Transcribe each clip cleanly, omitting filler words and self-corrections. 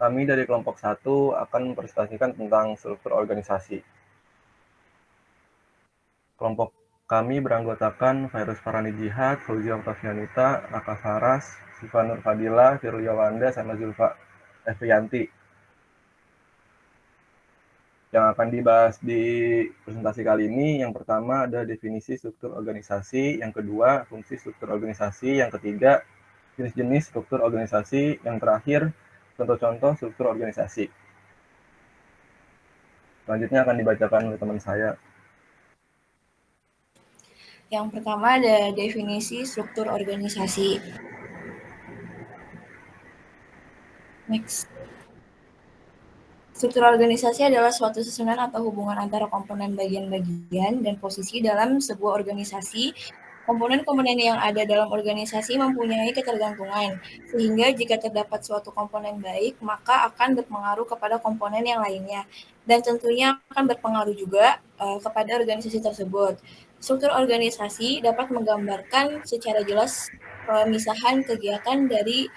Kami dari kelompok 1 akan mempresentasikan tentang struktur organisasi. Kelompok kami beranggotakan Virus Farani Jihad, Fauzia Oktavianita, Raka Faras, Siva Nur Fadila, Firlia Wanda, sama Zulfa Efrianti. Yang akan dibahas di presentasi kali ini, yang pertama ada definisi struktur organisasi, yang kedua fungsi struktur organisasi, yang ketiga jenis-jenis struktur organisasi, yang terakhir contoh-contoh struktur organisasi. Selanjutnya akan dibacakan oleh teman saya. Yang pertama ada definisi struktur organisasi. Next. Struktur organisasi adalah suatu susunan atau hubungan antara komponen bagian-bagian dan posisi dalam sebuah organisasi. Komponen-komponen yang ada dalam organisasi mempunyai ketergantungan, sehingga jika terdapat suatu komponen baik, maka akan berpengaruh kepada komponen yang lainnya, dan tentunya akan berpengaruh juga kepada organisasi tersebut. Struktur organisasi dapat menggambarkan secara jelas pemisahan kegiatan dari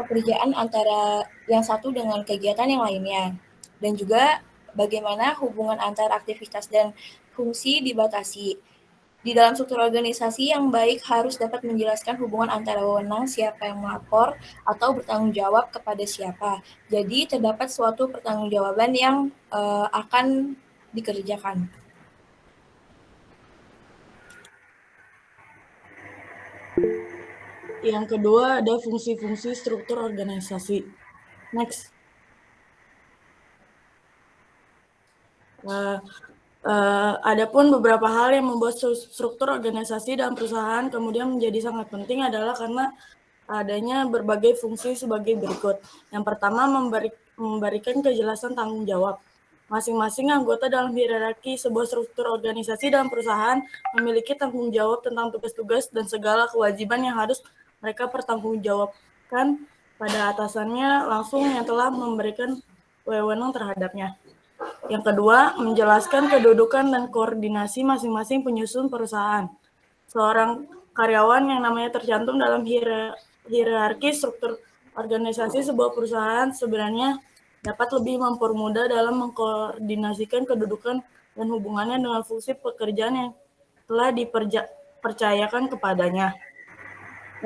pekerjaan antara yang satu dengan kegiatan yang lainnya, dan juga bagaimana hubungan antara aktivitas dan fungsi dibatasi. Di dalam struktur organisasi yang baik harus dapat menjelaskan hubungan antara wewenang siapa yang melapor atau bertanggung jawab kepada siapa. Jadi terdapat suatu pertanggungjawaban yang akan dikerjakan. Yang kedua ada fungsi-fungsi struktur organisasi. Next. Adapun beberapa hal yang membuat struktur organisasi dalam perusahaan kemudian menjadi sangat penting adalah karena adanya berbagai fungsi sebagai berikut. Yang pertama, memberikan kejelasan tanggung jawab. Masing-masing anggota dalam hierarki sebuah struktur organisasi dalam perusahaan memiliki tanggung jawab tentang tugas-tugas dan segala kewajiban yang harus mereka pertanggungjawabkan pada atasannya langsung yang telah memberikan wewenang terhadapnya. Yang kedua, menjelaskan kedudukan dan koordinasi masing-masing penyusun perusahaan. Seorang karyawan yang namanya tercantum dalam hierarki struktur organisasi sebuah perusahaan sebenarnya dapat lebih mempermudah dalam mengkoordinasikan kedudukan dan hubungannya dengan fungsi pekerjaan yang telah dipercayakan kepadanya.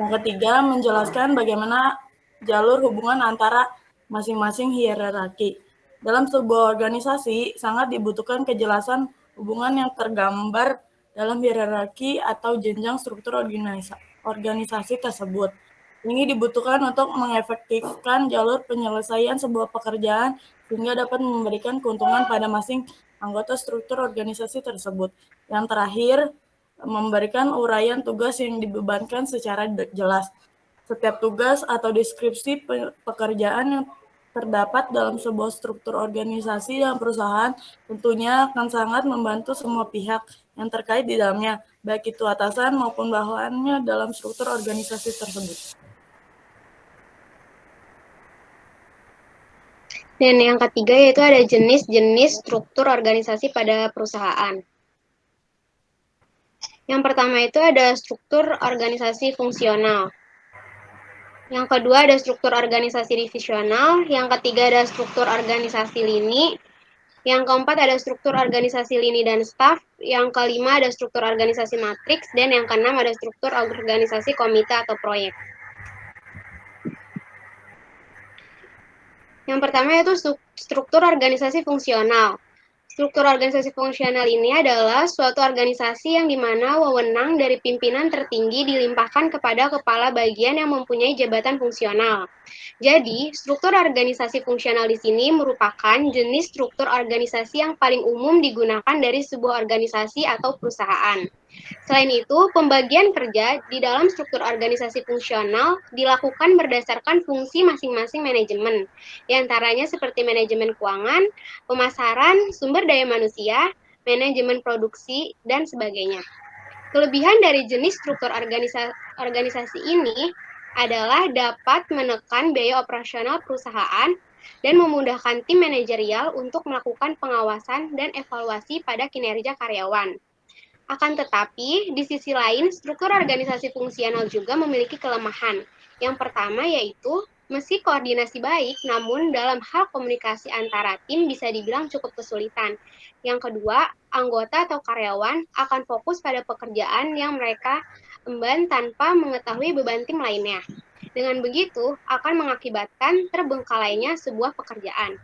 Yang ketiga, menjelaskan bagaimana jalur hubungan antara masing-masing hierarki. Dalam sebuah organisasi, sangat dibutuhkan kejelasan hubungan yang tergambar dalam hierarki atau jenjang struktur organisasi tersebut. Ini dibutuhkan untuk mengefektifkan jalur penyelesaian sebuah pekerjaan sehingga dapat memberikan keuntungan pada masing anggota struktur organisasi tersebut. Yang terakhir, memberikan uraian tugas yang dibebankan secara jelas. Setiap tugas atau deskripsi pekerjaan yang terdapat dalam sebuah struktur organisasi dan perusahaan tentunya akan sangat membantu semua pihak yang terkait di dalamnya, baik itu atasan maupun bawahannya dalam struktur organisasi tersebut. Dan yang ketiga yaitu ada jenis-jenis struktur organisasi pada perusahaan. Yang pertama itu ada struktur organisasi fungsional. Yang kedua ada struktur organisasi divisional, yang ketiga ada struktur organisasi lini, yang keempat ada struktur organisasi lini dan staf, yang kelima ada struktur organisasi matriks, dan yang keenam ada struktur organisasi komite atau proyek. Yang pertama yaitu struktur organisasi fungsional. Struktur organisasi fungsional ini adalah suatu organisasi yang dimana wewenang dari pimpinan tertinggi dilimpahkan kepada kepala bagian yang mempunyai jabatan fungsional. Jadi, struktur organisasi fungsional di sini merupakan jenis struktur organisasi yang paling umum digunakan dari sebuah organisasi atau perusahaan. Selain itu, pembagian kerja di dalam struktur organisasi fungsional dilakukan berdasarkan fungsi masing-masing manajemen, di antaranya seperti manajemen keuangan, pemasaran, sumber daya manusia, manajemen produksi, dan sebagainya. Kelebihan dari jenis struktur organisasi ini adalah dapat menekan biaya operasional perusahaan dan memudahkan tim manajerial untuk melakukan pengawasan dan evaluasi pada kinerja karyawan. Akan tetapi, di sisi lain, struktur organisasi fungsional juga memiliki kelemahan. Yang pertama yaitu Meski koordinasi baik, namun dalam hal komunikasi antara tim bisa dibilang cukup kesulitan. Yang kedua, anggota atau karyawan akan fokus pada pekerjaan yang mereka emban tanpa mengetahui beban tim lainnya. Dengan begitu, akan mengakibatkan terbengkalainya sebuah pekerjaan.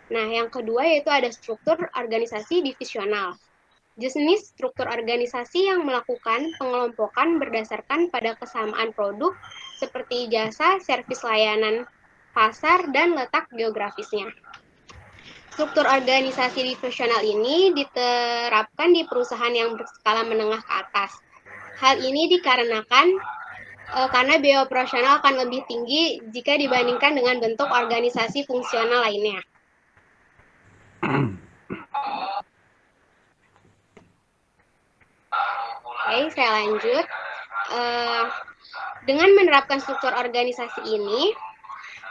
Nah, yang kedua yaitu ada struktur organisasi divisional. Jenis struktur organisasi yang melakukan pengelompokan berdasarkan pada kesamaan produk seperti jasa, servis layanan, pasar, dan letak geografisnya. Struktur organisasi divisional ini diterapkan di perusahaan yang berskala menengah ke atas. Hal ini dikarenakan karena biaya operasional akan lebih tinggi jika dibandingkan dengan bentuk organisasi fungsional lainnya. Oke, saya lanjut. Dengan menerapkan struktur organisasi ini,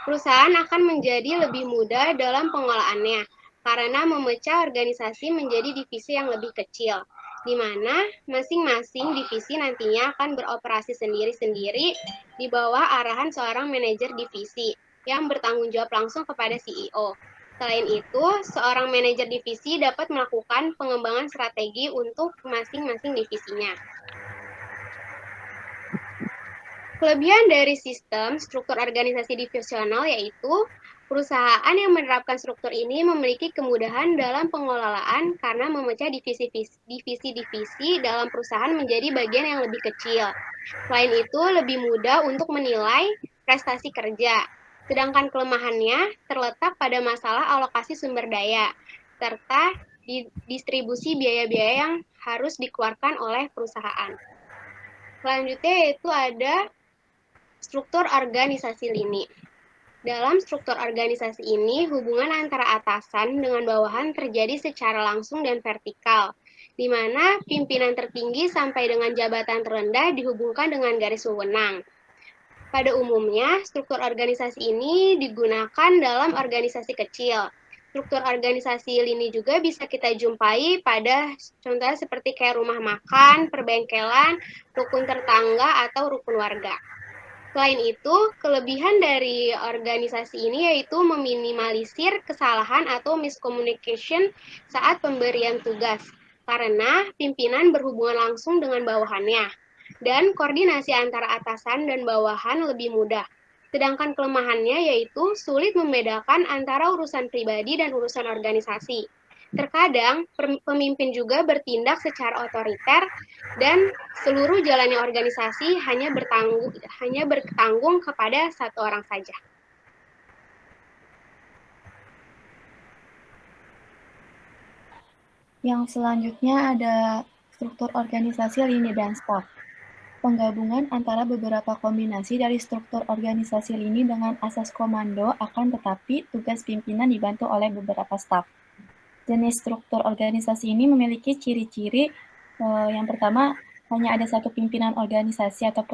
perusahaan akan menjadi lebih mudah dalam pengelolaannya karena memecah organisasi menjadi divisi yang lebih kecil, di mana masing-masing divisi nantinya akan beroperasi sendiri-sendiri di bawah arahan seorang manajer divisi yang bertanggung jawab langsung kepada CEO. Selain itu, seorang manajer divisi dapat melakukan pengembangan strategi untuk masing-masing divisinya. Kelebihan dari sistem struktur organisasi divisional yaitu perusahaan yang menerapkan struktur ini memiliki kemudahan dalam pengelolaan karena memecah divisi-divisi dalam perusahaan menjadi bagian yang lebih kecil. Selain itu, lebih mudah untuk menilai prestasi kerja. Sedangkan kelemahannya terletak pada masalah alokasi sumber daya, serta distribusi biaya-biaya yang harus dikeluarkan oleh perusahaan. Selanjutnya yaitu ada struktur organisasi lini. Dalam struktur organisasi ini, hubungan antara atasan dengan bawahan terjadi secara langsung dan vertikal, di mana pimpinan tertinggi sampai dengan jabatan terendah dihubungkan dengan garis wewenang. Pada umumnya, struktur organisasi ini digunakan dalam organisasi kecil. Struktur organisasi lini juga bisa kita jumpai pada contohnya seperti kayak rumah makan, perbengkelan, rukun tetangga, atau rukun warga. Selain itu, kelebihan dari organisasi ini yaitu meminimalisir kesalahan atau miscommunication saat pemberian tugas, karena pimpinan berhubungan langsung dengan bawahannya, dan koordinasi antara atasan dan bawahan lebih mudah. Sedangkan kelemahannya yaitu sulit membedakan antara urusan pribadi dan urusan organisasi. Terkadang, pemimpin juga bertindak secara otoriter dan seluruh jalannya organisasi hanya bertanggung kepada satu orang saja. Yang selanjutnya ada struktur organisasi lini dan staf. Penggabungan antara beberapa kombinasi dari struktur organisasi lini dengan asas komando akan tetapi tugas pimpinan dibantu oleh beberapa staf. Jenis struktur organisasi ini memiliki ciri-ciri yang pertama, hanya ada satu pimpinan organisasi atau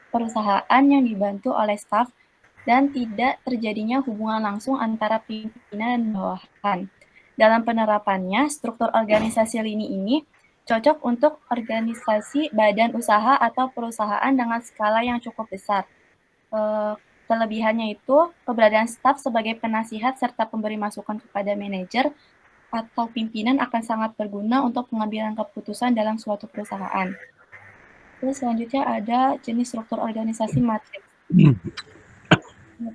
perusahaan yang dibantu oleh staf dan tidak terjadinya hubungan langsung antara pimpinan dan bawahan. Dalam penerapannya, struktur organisasi lini ini cocok untuk organisasi badan usaha atau perusahaan dengan skala yang cukup besar. Kelebihannya itu, keberadaan staf sebagai penasihat serta pemberi masukan kepada manajer atau pimpinan akan sangat berguna untuk pengambilan keputusan dalam suatu perusahaan. Terus selanjutnya ada jenis struktur organisasi matriks.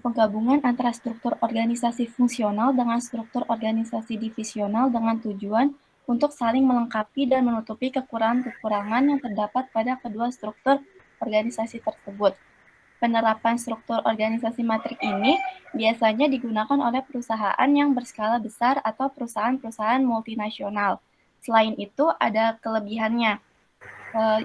Penggabungan antara struktur organisasi fungsional dengan struktur organisasi divisional dengan tujuan untuk saling melengkapi dan menutupi kekurangan-kekurangan yang terdapat pada kedua struktur organisasi tersebut. Penerapan struktur organisasi matrik ini biasanya digunakan oleh perusahaan yang berskala besar atau perusahaan-perusahaan multinasional. Selain itu, ada kelebihannya,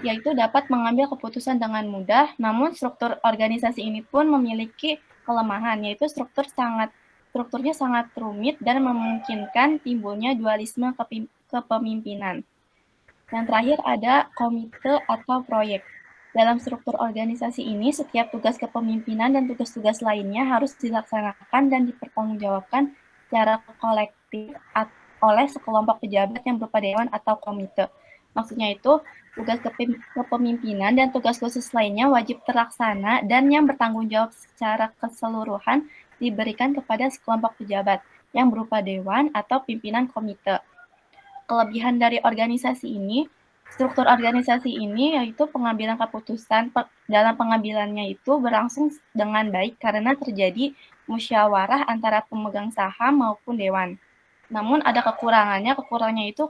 yaitu dapat mengambil keputusan dengan mudah, namun struktur organisasi ini pun memiliki kelemahan, yaitu strukturnya sangat rumit dan memungkinkan timbulnya dualisme kepemimpinan. Yang terakhir ada komite atau proyek. Dalam struktur organisasi ini, setiap tugas kepemimpinan dan tugas-tugas lainnya harus dilaksanakan dan dipertanggungjawabkan secara kolektif oleh sekelompok pejabat yang berupa dewan atau komite. Maksudnya itu, tugas kepemimpinan dan tugas khusus lainnya wajib terlaksana dan yang bertanggung jawab secara keseluruhan diberikan kepada sekelompok pejabat yang berupa dewan atau pimpinan komite. Kelebihan dari organisasi ini, struktur organisasi ini yaitu pengambilan keputusan dalam pengambilannya itu berlangsung dengan baik karena terjadi musyawarah antara pemegang saham maupun dewan. Namun ada kekurangannya itu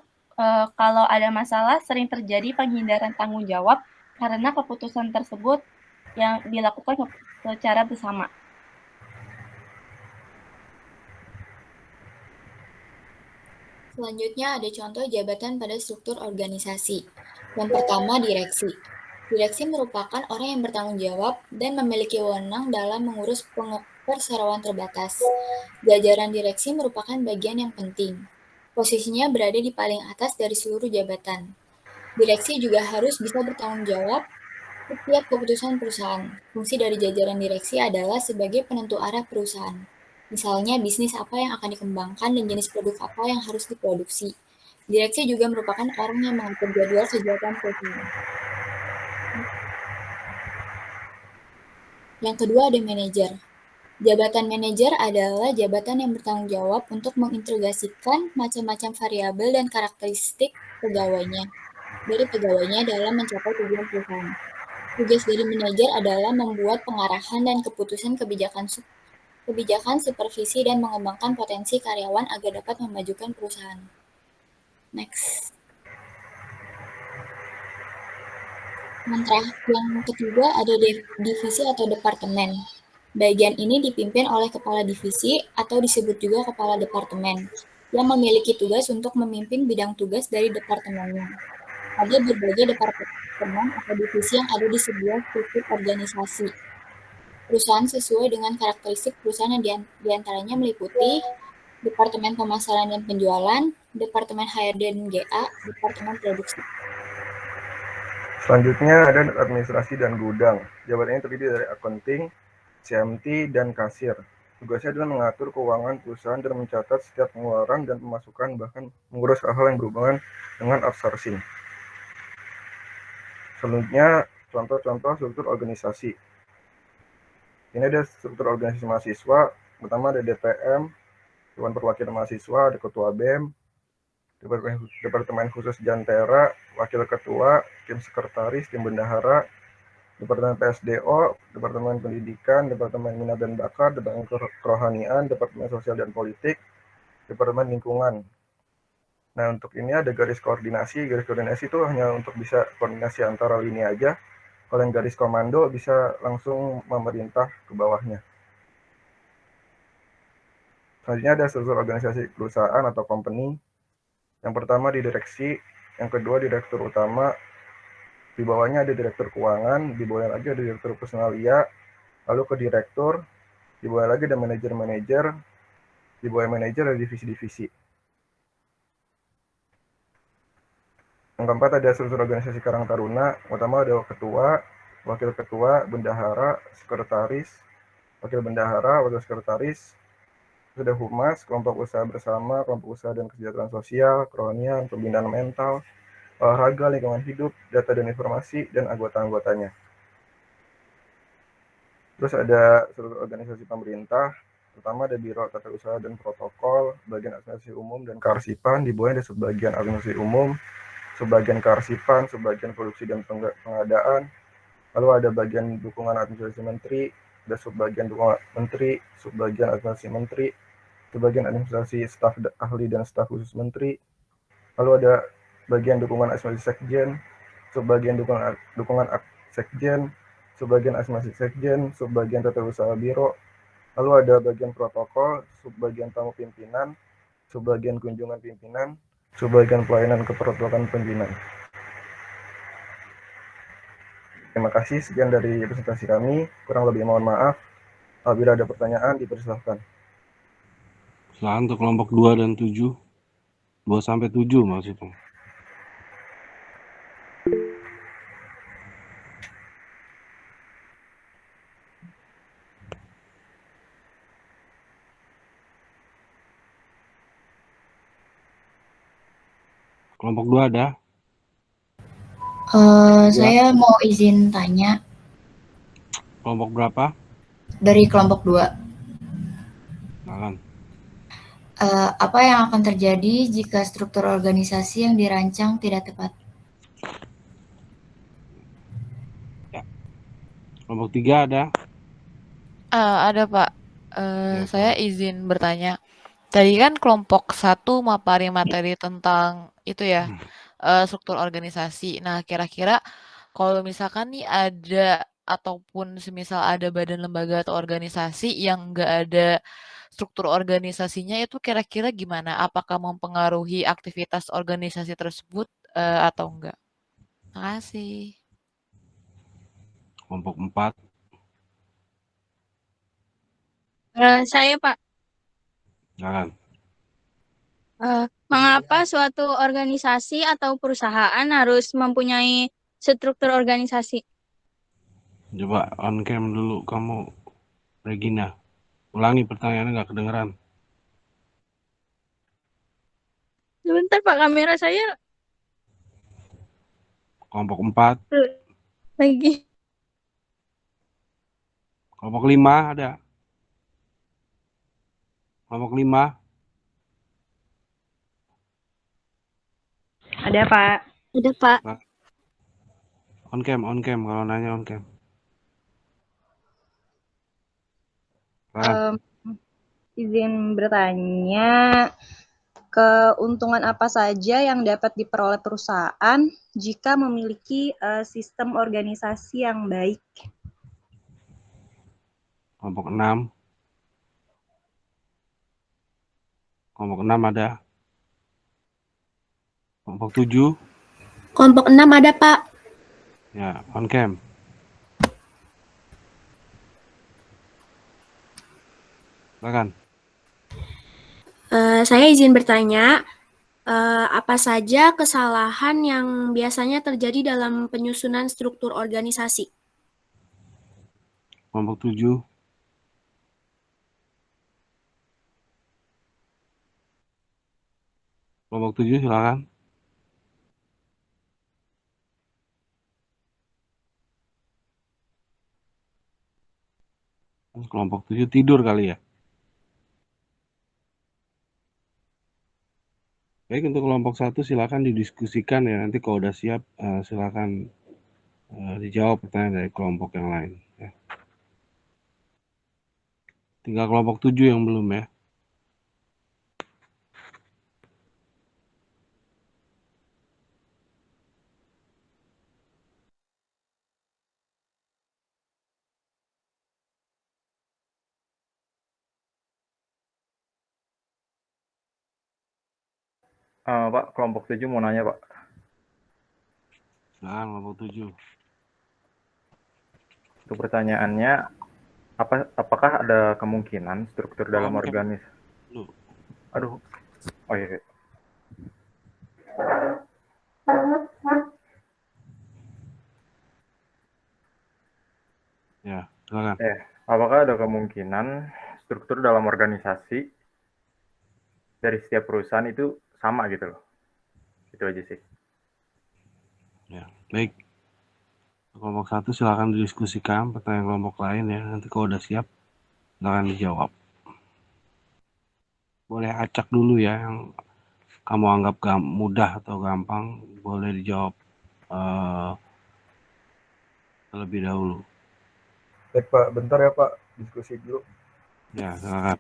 kalau ada masalah sering terjadi penghindaran tanggung jawab karena keputusan tersebut yang dilakukan secara bersama. Selanjutnya ada contoh jabatan pada struktur organisasi. Yang pertama, direksi. Direksi merupakan orang yang bertanggung jawab dan memiliki wewenang dalam mengurus perseroan terbatas. Jajaran direksi merupakan bagian yang penting. Posisinya berada di paling atas dari seluruh jabatan. Direksi juga harus bisa bertanggung jawab setiap keputusan perusahaan. Fungsi dari jajaran direksi adalah sebagai penentu arah perusahaan. Misalnya, bisnis apa yang akan dikembangkan dan jenis produk apa yang harus diproduksi. Direksi juga merupakan orang yang mengatur jadwal kegiatan perusahaan. Yang kedua ada manajer. Jabatan manajer adalah jabatan yang bertanggung jawab untuk mengintegrasikan macam-macam variabel dan karakteristik dari pegawainya dalam mencapai tujuan perusahaan. Tugas dari manajer adalah membuat pengarahan dan keputusan kebijakan supervisi dan mengembangkan potensi karyawan agar dapat memajukan perusahaan. Next. Yang ketiga ada divisi atau departemen. Bagian ini dipimpin oleh kepala divisi atau disebut juga kepala departemen yang memiliki tugas untuk memimpin bidang tugas dari departemennya. Ada berbagai departemen atau divisi yang ada di sebuah struktur organisasi. Perusahaan sesuai dengan karakteristik perusahaan yang diantaranya meliputi Departemen Pemasaran dan Penjualan, Departemen HRD dan GA, Departemen Produksi. Selanjutnya ada administrasi dan gudang. Jabatannya terdiri dari accounting, CMT, dan kasir. Tugasnya adalah mengatur keuangan perusahaan dan mencatat setiap pengeluaran dan pemasukan, bahkan mengurus hal-hal yang berhubungan dengan outsourcing. Selanjutnya, contoh-contoh struktur organisasi. Ini ada struktur organisasi mahasiswa. Pertama ada DPM, Dewan Perwakilan Mahasiswa, ada Ketua BEM, Departemen Khusus Jantera, Wakil Ketua, Tim Sekretaris, Tim Bendahara, Departemen PSDO, Departemen Pendidikan, Departemen Minat dan Bakat, Departemen Kerohanian, Departemen Sosial dan Politik, Departemen Lingkungan. Nah, untuk ini ada garis koordinasi. Garis koordinasi itu hanya untuk bisa koordinasi antara lini aja. Kalau yang garis komando bisa langsung memerintah ke bawahnya. Selanjutnya ada struktur organisasi perusahaan atau company. Yang pertama di direksi, yang kedua direktur utama, di bawahnya ada direktur keuangan, di bawahnya lagi ada direktur personalia, lalu ke direktur, di bawah lagi ada manajer-manajer, di bawah manajer ada divisi-divisi. Yang keempat ada struktur organisasi Karang Taruna. Pertama ada ketua, wakil ketua, bendahara, sekretaris, wakil bendahara, wakil sekretaris, sudah humas, kelompok usaha bersama, kelompok usaha dan kesejahteraan sosial, kerohanian, pembinaan mental, olahraga, lingkungan hidup, data dan informasi, dan anggota-anggotanya. Terus ada struktur organisasi pemerintah. Pertama ada Biro Tata Usaha dan Protokol, bagian administrasi umum dan kearsipan, di bawahnya ada subbagian administrasi umum, subbagian kearsipan, subbagian produksi dan pengadaan, lalu ada bagian dukungan administrasi menteri, ada subbagian dukungan menteri, subbagian administrasi menteri, subbagian administrasi staf ahli dan staf khusus menteri, lalu ada bagian dukungan administrasi sekjen, subbagian dukungan sekjen, subbagian administrasi sekjen, subbagian tata usaha biro, lalu ada bagian protokol, subbagian tamu pimpinan, subbagian kunjungan pimpinan, subbagian pelayanan keperotokan pimpinan. Terima kasih, sekian dari presentasi kami. Kurang lebih mohon maaf. Apabila ada pertanyaan, dipersilahkan. Silakan untuk kelompok 2 dan 7. 2 sampai 7 maksudnya. Kelompok 2 ada? Saya mau izin tanya Kelompok berapa? dari kelompok 2. Silakan. Apa yang akan terjadi jika struktur organisasi yang dirancang tidak tepat? Kelompok 3 ada? Ada Pak. Ya, Saya izin bertanya. Tadi kan kelompok 1 mapari materi tentang itu ya, struktur organisasi. Nah, kira-kira kalau misalkan nih ada ataupun semisal ada badan lembaga atau organisasi yang nggak ada struktur organisasinya itu kira-kira gimana? Apakah mempengaruhi aktivitas organisasi tersebut, atau enggak? Makasih. kelompok 4. Saya Pak, Silakan. mengapa suatu organisasi atau perusahaan harus mempunyai struktur organisasi? Coba on cam dulu kamu, Regina. Ulangi pertanyaannya, nggak kedengeran. Sebentar Pak, kamera saya Kelompok 4. lagi. Kelompok 5 ada? Kelompok 5. Ada Pak. Ada Pak. On cam kalau nanya on cam. Silakan. Izin bertanya, keuntungan apa saja yang dapat diperoleh perusahaan jika memiliki sistem organisasi yang baik? Kelompok 6. Kelompok 6 ada? Kelompok 7. Kelompok 6 ada Pak. Ya, on cam. Silakan. Saya izin bertanya, apa saja kesalahan yang biasanya terjadi dalam penyusunan struktur organisasi? Kelompok 7. Kelompok 7 silakan. Kelompok 7 tidur kali ya. Baik, untuk kelompok 1 silakan didiskusikan ya. Nanti kalau udah siap silakan dijawab pertanyaan dari kelompok yang lain ya. Tinggal kelompok 7 yang belum ya. Pak, kelompok 7 mau nanya, Pak. Silakan kelompok 7. Untuk pertanyaannya, apakah ada kemungkinan struktur dalam organisasi? Aduh. Oh iya. Ya, silakan. Apakah ada kemungkinan struktur dalam organisasi dari setiap perusahaan itu sama gitu loh? Itu aja sih. Ya, baik. Kelompok 1 silakan didiskusikan pertanyaan kelompok lain ya. Nanti kalau udah siap silakan dijawab. Boleh acak dulu ya yang kamu anggap mudah atau gampang, boleh dijawab terlebih dahulu. Baik Pak, bentar ya Pak, diskusi dulu. Ya, silakan.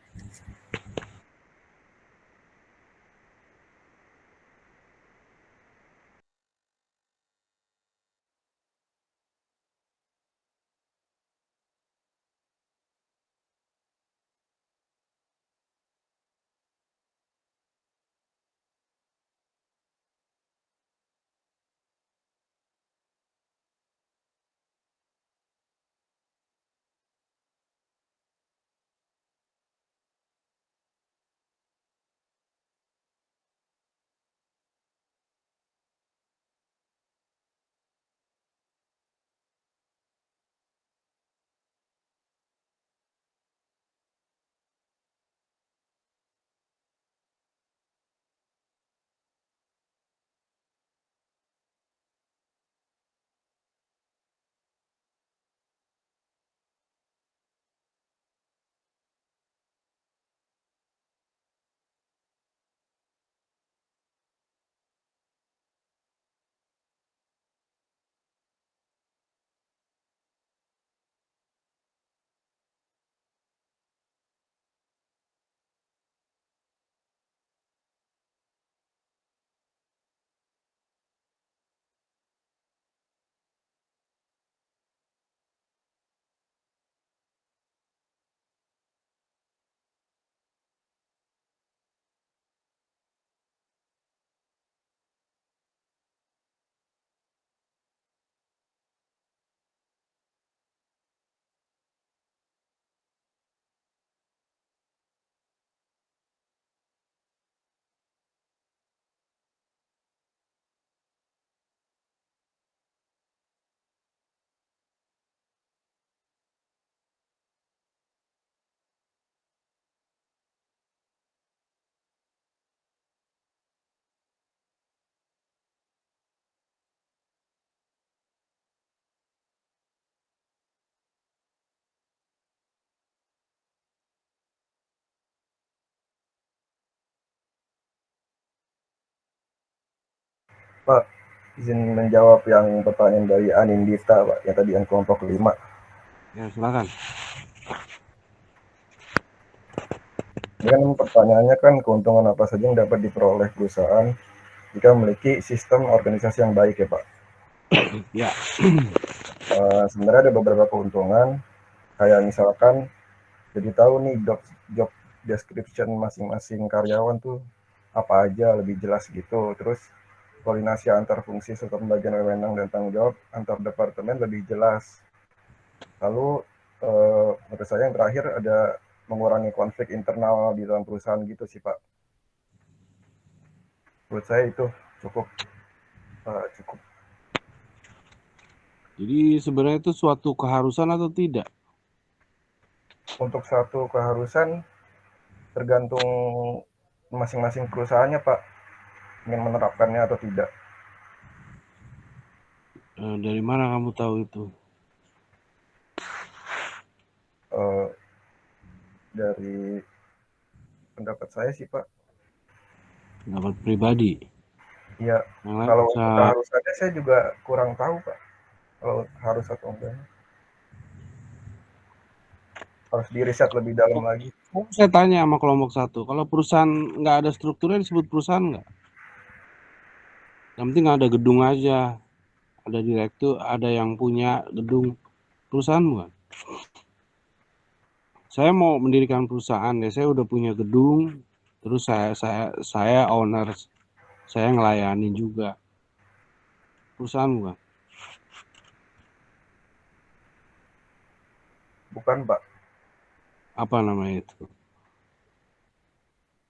Pak, izin menjawab yang pertanyaan dari Anindita, Pak, yang tadi yang kelompok 5. Ya, silakan. Ini kan pertanyaannya kan keuntungan apa saja yang dapat diperoleh perusahaan jika memiliki sistem organisasi yang baik ya Pak. Ya. Sebenarnya ada beberapa keuntungan, kayak misalkan jadi tahu nih job description masing-masing karyawan tuh apa aja, lebih jelas gitu. Terus koordinasi antar fungsi serta pembagian wewenang dan tanggung jawab antar departemen lebih jelas. Lalu menurut saya yang terakhir ada mengurangi konflik internal di dalam perusahaan gitu sih Pak. Menurut saya itu cukup. Jadi sebenarnya itu suatu keharusan atau tidak? Untuk satu keharusan tergantung masing-masing perusahaannya Pak, ingin menerapkannya atau tidak. Dari mana kamu tahu itu? Dari pendapat saya sih Pak. Pendapat pribadi? Iya, kalau keharusannya saya juga kurang tahu Pak, kalau harus atau enggak. Harus diriset lebih dalam lagi. Saya tanya sama kelompok 1, kalau perusahaan nggak ada strukturnya disebut perusahaan nggak? Yang penting ada gedung aja, ada direktur, ada yang punya gedung, perusahaan bukan? Saya mau mendirikan perusahaan ya, saya udah punya gedung, terus saya owner, saya ngelayani juga. Perusahaan bukan? Bukan Pak. Apa namanya itu?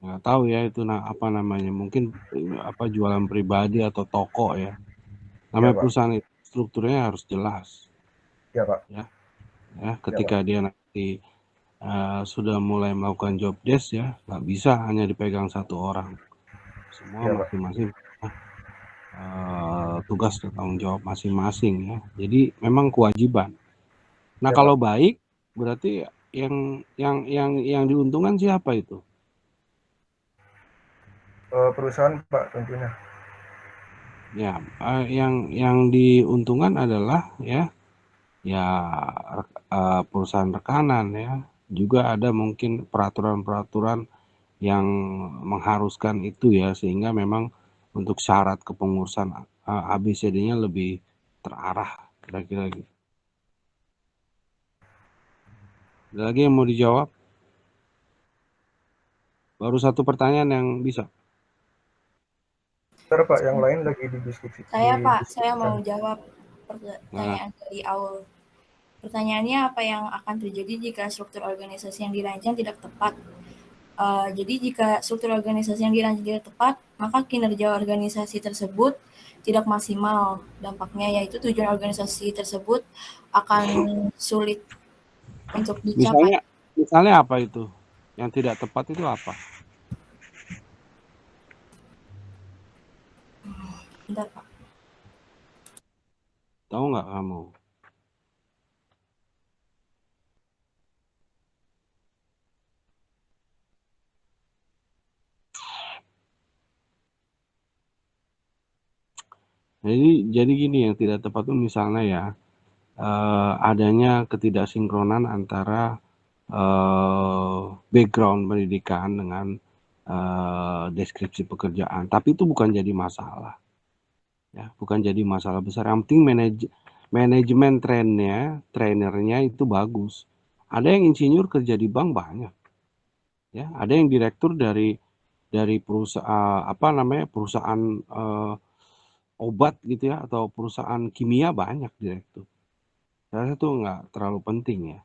Nggak tahu ya itu apa namanya, mungkin apa jualan pribadi atau toko ya. Namanya ya, perusahaan itu strukturnya harus jelas. Ya Pak. Ya, ketika dia nanti sudah mulai melakukan job desk ya, nggak bisa hanya dipegang satu orang. Semua masing-masing tugas dan tanggung jawab masing-masing ya. Jadi memang kewajiban. Nah kalau baik berarti yang diuntungkan siapa itu? Perusahaan Pak tentunya. Ya, yang diuntungkan adalah ya perusahaan rekanan ya. Juga ada mungkin peraturan-peraturan yang mengharuskan itu ya, sehingga memang untuk syarat kepengurusan ABCD-nya lebih terarah kira-kira gitu. Ada lagi yang mau dijawab? Baru satu pertanyaan yang bisa. Bentar Pak, yang lain lagi didiskusi. Pak, saya mau jawab pertanyaan dari Aul. Pertanyaannya, apa yang akan terjadi jika struktur organisasi yang dirancang tidak tepat? Jadi jika struktur organisasi yang dirancang tidak tepat, maka kinerja organisasi tersebut tidak maksimal. Dampaknya yaitu tujuan organisasi tersebut akan sulit untuk dicapai. Misalnya apa itu? Yang tidak tepat itu apa? Bentar Pak. Tahu nggak kamu? Jadi gini, yang tidak tepat itu misalnya ya, adanya ketidaksinkronan antara background pendidikan dengan deskripsi pekerjaan. Tapi itu bukan jadi masalah. Ya, bukan jadi masalah besar. Yang penting manajemen trainernya itu bagus. Ada yang insinyur kerja di bank banyak. Ya, ada yang direktur dari perusahaan perusahaan obat gitu ya, atau perusahaan kimia banyak direktur. Saya itu nggak terlalu penting ya.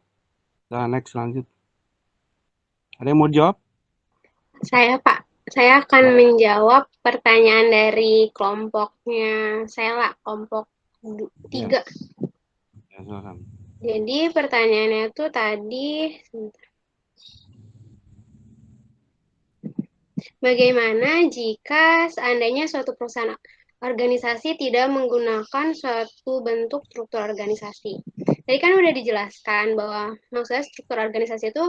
Kita next lanjut. Ada yang mau jawab? Saya Pak, saya akan menjawab pertanyaan dari kelompoknya Sela, kelompok 3. Ya, silakan. Jadi pertanyaannya itu tadi, bagaimana jika seandainya suatu perusahaan organisasi tidak menggunakan suatu bentuk struktur organisasi? Tadi kan udah dijelaskan bahwa maksudnya struktur organisasi itu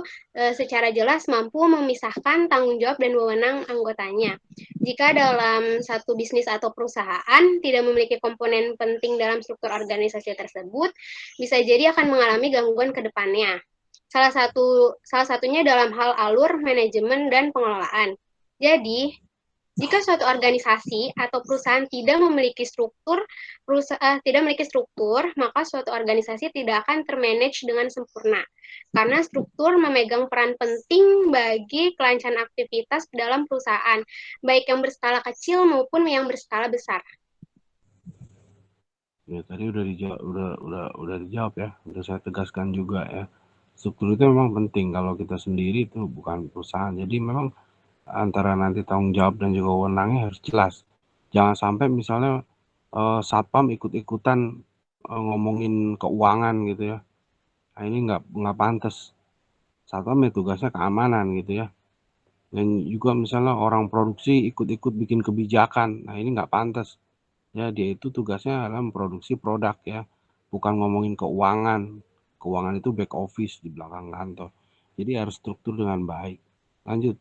secara jelas mampu memisahkan tanggung jawab dan wewenang anggotanya. Jika dalam satu bisnis atau perusahaan tidak memiliki komponen penting dalam struktur organisasi tersebut, bisa jadi akan mengalami gangguan ke depannya. Salah satunya dalam hal alur, manajemen, dan pengelolaan. Jadi, jika suatu organisasi atau perusahaan tidak memiliki struktur, maka suatu organisasi tidak akan termanage dengan sempurna. Karena struktur memegang peran penting bagi kelancaran aktivitas dalam perusahaan, baik yang berskala kecil maupun yang berskala besar. Ya, tadi udah dijawab ya. Udah saya tegaskan juga ya. Struktur itu memang penting. Kalau kita sendiri itu bukan perusahaan. Jadi memang antara nanti tanggung jawab dan juga wewenangnya harus jelas. Jangan sampai misalnya satpam ikut-ikutan ngomongin keuangan gitu ya. Nah, ini nggak pantas. Satpam ya tugasnya keamanan gitu ya. Dan juga misalnya orang produksi ikut-ikut bikin kebijakan. Nah, ini nggak pantas. Ya, dia itu tugasnya adalah memproduksi produk ya. Bukan ngomongin keuangan. Keuangan itu back office di belakang kantor. Jadi harus struktur dengan baik. Lanjut.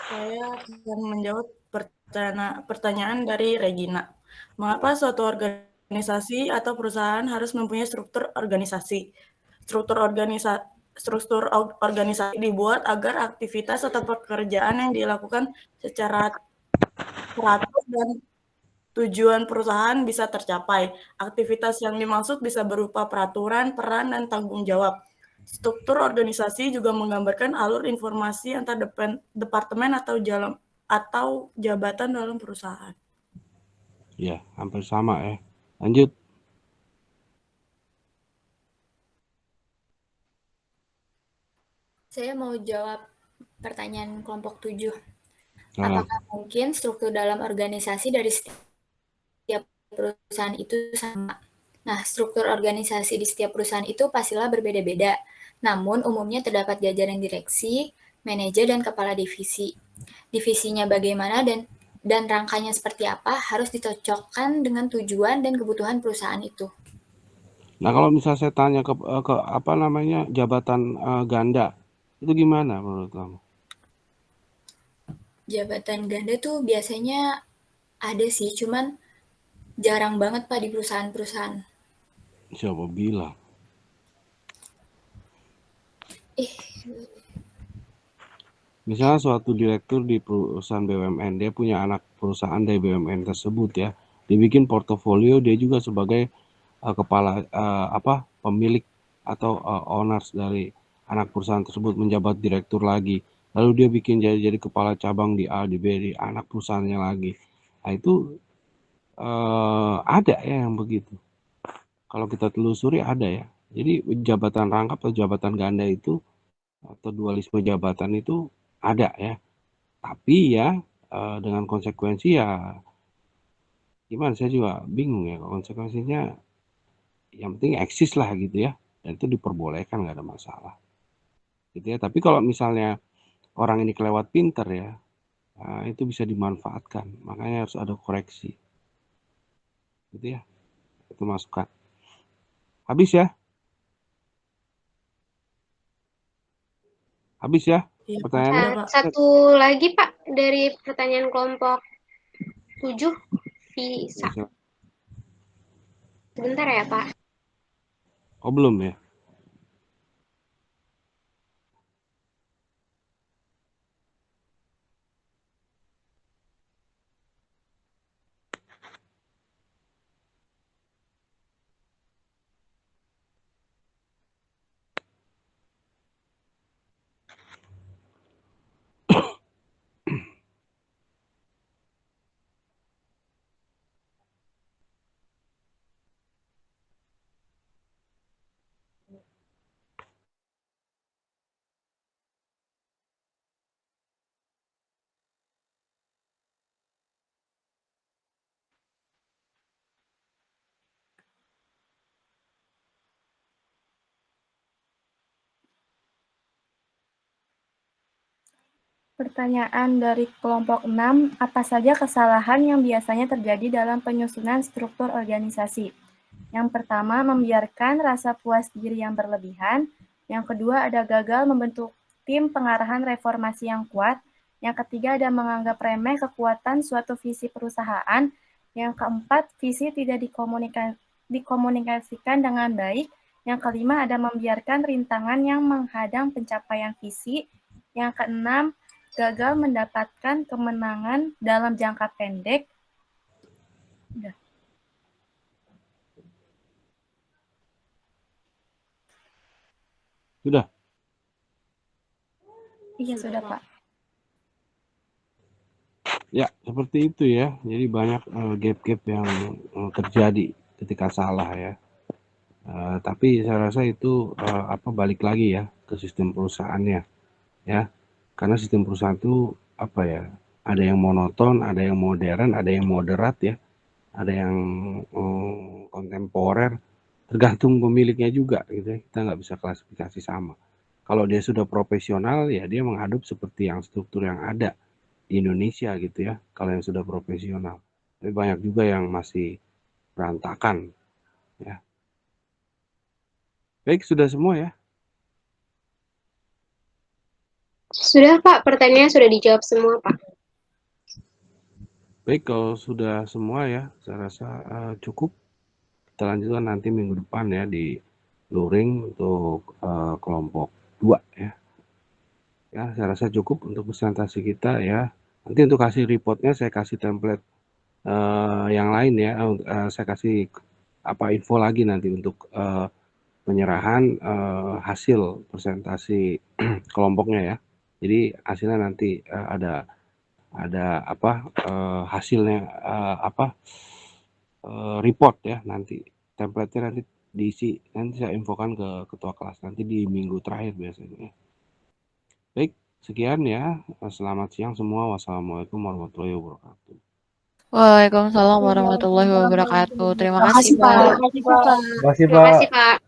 Saya akan menjawab pertanyaan dari Regina. Mengapa suatu organisasi atau perusahaan harus mempunyai struktur organisasi? Struktur organisasi dibuat agar aktivitas atau pekerjaan yang dilakukan secara teratur dan tujuan perusahaan bisa tercapai. Aktivitas yang dimaksud bisa berupa peraturan, peran, dan tanggung jawab. Struktur organisasi juga menggambarkan alur informasi antar departemen atau jabatan dalam perusahaan. Ya, hampir sama ya. Lanjut. Saya mau jawab pertanyaan kelompok 7. Apakah mungkin struktur dalam organisasi dari setiap perusahaan itu sama? Nah, struktur organisasi di setiap perusahaan itu pastilah berbeda-beda. Namun, umumnya terdapat jajaran direksi, manajer, dan kepala divisi. Divisinya bagaimana dan rangkanya seperti apa harus dicocokkan dengan tujuan dan kebutuhan perusahaan itu. Nah, kalau misalnya saya tanya ke apa namanya jabatan ganda, itu gimana menurut kamu? Jabatan ganda tuh biasanya ada sih, cuman jarang banget Pak di perusahaan-perusahaan. Siapa bilang? Misalnya suatu direktur di perusahaan BUMN, dia punya anak perusahaan dari BUMN tersebut ya, dibikin portofolio, dia juga sebagai kepala pemilik atau owners dari anak perusahaan tersebut, menjabat direktur lagi, lalu dia bikin jadi kepala cabang di A, di B, di anak perusahaannya lagi. Nah, itu ada ya yang begitu. Kalau kita telusuri ada ya. Jadi jabatan rangkap atau jabatan ganda itu atau dualisme jabatan itu ada ya. Tapi ya dengan konsekuensi ya gimana, saya juga bingung ya. Konsekuensinya yang penting eksis lah gitu ya. Dan itu diperbolehkan, nggak ada masalah. Gitu ya. Tapi kalau misalnya orang ini kelewat pinter ya, itu bisa dimanfaatkan. Makanya harus ada koreksi. Gitu ya. Itu masukan. Habis ya? Habis ya? Iya, Pertanyaannya? Pak. Satu lagi Pak dari pertanyaan kelompok 7 bisa. Sebentar ya Pak. Oh, belum ya? Pertanyaan dari kelompok 6, apa saja kesalahan yang biasanya terjadi dalam penyusunan struktur organisasi? Yang pertama, membiarkan rasa puas diri yang berlebihan. Yang kedua, ada gagal membentuk tim pengarahan reformasi yang kuat. Yang ketiga, ada menganggap remeh kekuatan suatu visi perusahaan. Yang keempat, visi tidak dikomunikasikan dengan baik. Yang kelima, ada membiarkan rintangan yang menghadang pencapaian visi. Yang keenam, gagal mendapatkan kemenangan dalam jangka pendek. Udah. Sudah? Iya, sudah, Pak. Ya, seperti itu ya. Jadi banyak gap-gap yang terjadi ketika salah ya. Tapi saya rasa itu balik lagi ya ke sistem perusahaannya ya. Karena sistem perusahaan itu apa ya? Ada yang monoton, ada yang modern, ada yang moderat ya. Ada yang kontemporer. Tergantung pemiliknya juga gitu ya. Kita nggak bisa klasifikasi sama. Kalau dia sudah profesional ya dia menghadap seperti yang struktur yang ada di Indonesia gitu ya, kalau yang sudah profesional. Tapi banyak juga yang masih berantakan ya. Baik, sudah semua ya? Sudah, Pak. Pertanyaannya sudah dijawab semua, Pak. Baik, kalau sudah semua ya, saya rasa cukup. Kita lanjutkan nanti minggu depan ya di luring untuk kelompok 2 ya. Ya, saya rasa cukup untuk presentasi kita ya. Nanti untuk kasih reportnya saya kasih template yang lain ya. Saya kasih info lagi nanti untuk penyerahan hasil presentasi kelompoknya ya. Jadi hasilnya nanti ada hasilnya report ya nanti. Template-nya nanti diisi, nanti saya infokan ke ketua kelas nanti di minggu terakhir biasanya. Baik, sekian ya. Selamat siang semua. Wassalamualaikum warahmatullahi wabarakatuh. Waalaikumsalam warahmatullahi wabarakatuh. Terima kasih, Pak. Terima kasih, Terima kasih, Pak.